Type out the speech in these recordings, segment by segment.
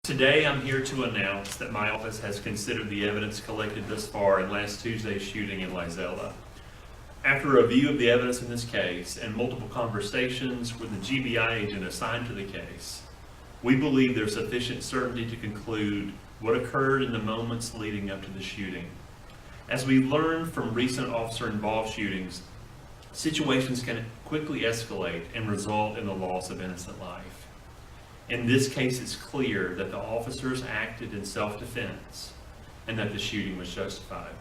Today, I'm here to announce that my office has considered the evidence collected thus far in last Tuesday's shooting in Lizella. After a review of the evidence in this case and multiple conversations with the GBI agent assigned to the case, we believe there's sufficient certainty to conclude what occurred in the moments leading up to the shooting. As we learned from recent officer-involved shootings, situations can quickly escalate and result in the loss of innocent life. In this case, it's clear that the officers acted in self-defense and that the shooting was justified.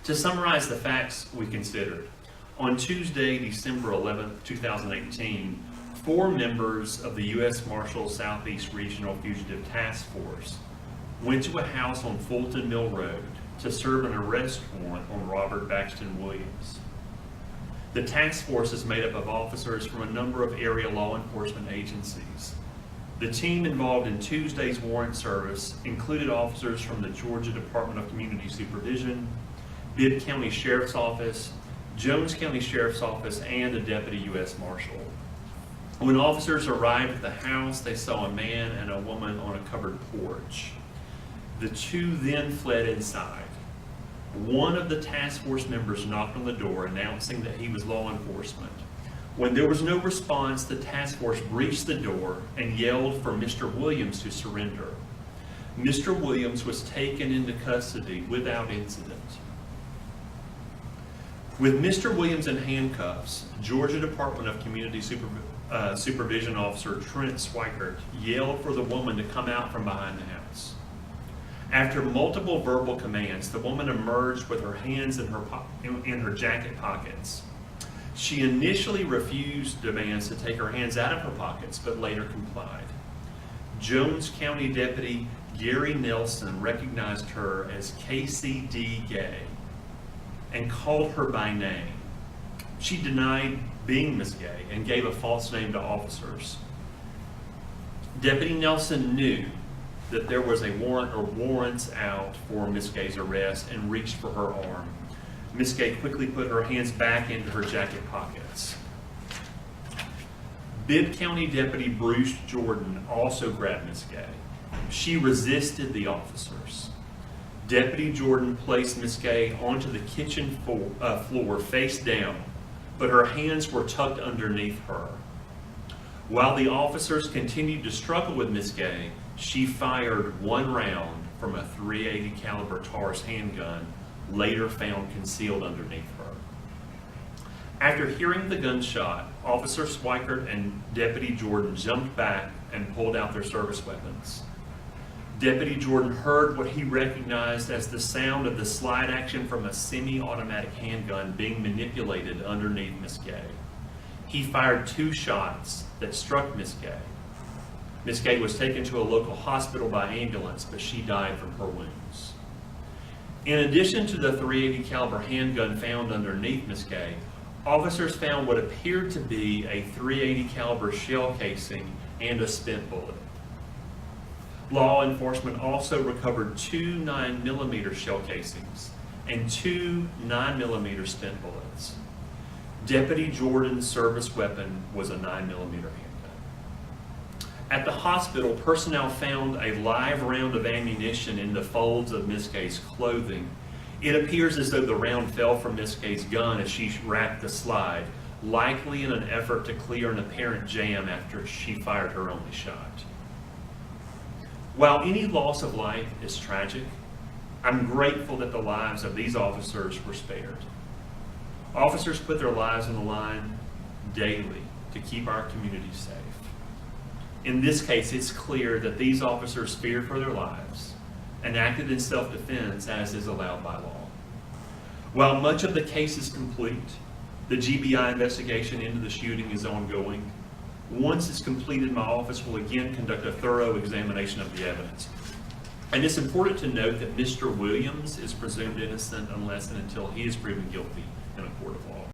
To summarize the facts we considered, on Tuesday, December 11, 2018, 4 members of the U.S. Marshals Southeast Regional Fugitive Task Force went to a house on Fulton Mill Road to serve an arrest warrant on Robert Baxton Williams. The task force is made up of officers from a number of area law enforcement agencies. The team involved in Tuesday's warrant service included officers from the Georgia Department of Community Supervision, Bibb County Sheriff's Office, Jones County Sheriff's Office, and a deputy U.S. Marshal. When officers arrived at the house, they saw a man and a woman on a covered porch. The two then fled inside. One of the task force members knocked on the door announcing that he was law enforcement. When there was no response, the task force breached the door and yelled for Mr. Williams to surrender. Mr. Williams was taken into custody without incident. With Mr. Williams in handcuffs, Georgia Department of Community Supervision Officer Trent Swikert yelled for the woman to come out from behind the house. After multiple verbal commands, the woman emerged with her hands in her jacket pockets. She initially refused demands to take her hands out of her pockets, but later complied. Jones County Deputy Gary Nelson recognized her as Casey D. Gay and called her by name. She denied being Miss Gay and gave a false name to officers. Deputy Nelson knew that there was a warrant or warrants out for Miss Gay's arrest and reached for her arm. Miss Gay quickly put her hands back into her jacket pockets. Bibb County Deputy Bruce Jordan also grabbed Miss Gay. She resisted the officers. Deputy Jordan placed Miss Gay onto the kitchen floor face down, but her hands were tucked underneath her. While the officers continued to struggle with Miss Gay, she fired one round from a .380 caliber Taurus handgun, later found concealed underneath her. After hearing the gunshot, Officer Swikert and Deputy Jordan jumped back and pulled out their service weapons. Deputy Jordan heard what he recognized as the sound of the slide action from a semi-automatic handgun being manipulated underneath Miss Gay. He fired 2 shots that struck Miss Gay. Miss Gay was taken to a local hospital by ambulance, but she died from her wounds. In addition to the .380 caliber handgun found underneath Miss Gay, officers found what appeared to be a .380 caliber shell casing and a spent bullet. Law enforcement also recovered 2 9mm shell casings and 2 9mm spent bullets. Deputy Jordan's service weapon was a 9mm handgun. At the hospital, personnel found a live round of ammunition in the folds of Miss Gay's clothing. It appears as though the round fell from Miss Gay's gun as she racked the slide, likely in an effort to clear an apparent jam after she fired her only shot. While any loss of life is tragic, I'm grateful that the lives of these officers were spared. Officers put their lives on the line daily to keep our community safe. In this case, it's clear that these officers feared for their lives and acted in self-defense as is allowed by law. While much of the case is complete, the GBI investigation into the shooting is ongoing. Once it's completed, my office will again conduct a thorough examination of the evidence. And it's important to note that Mr. Williams is presumed innocent unless and until he is proven guilty in a court of law.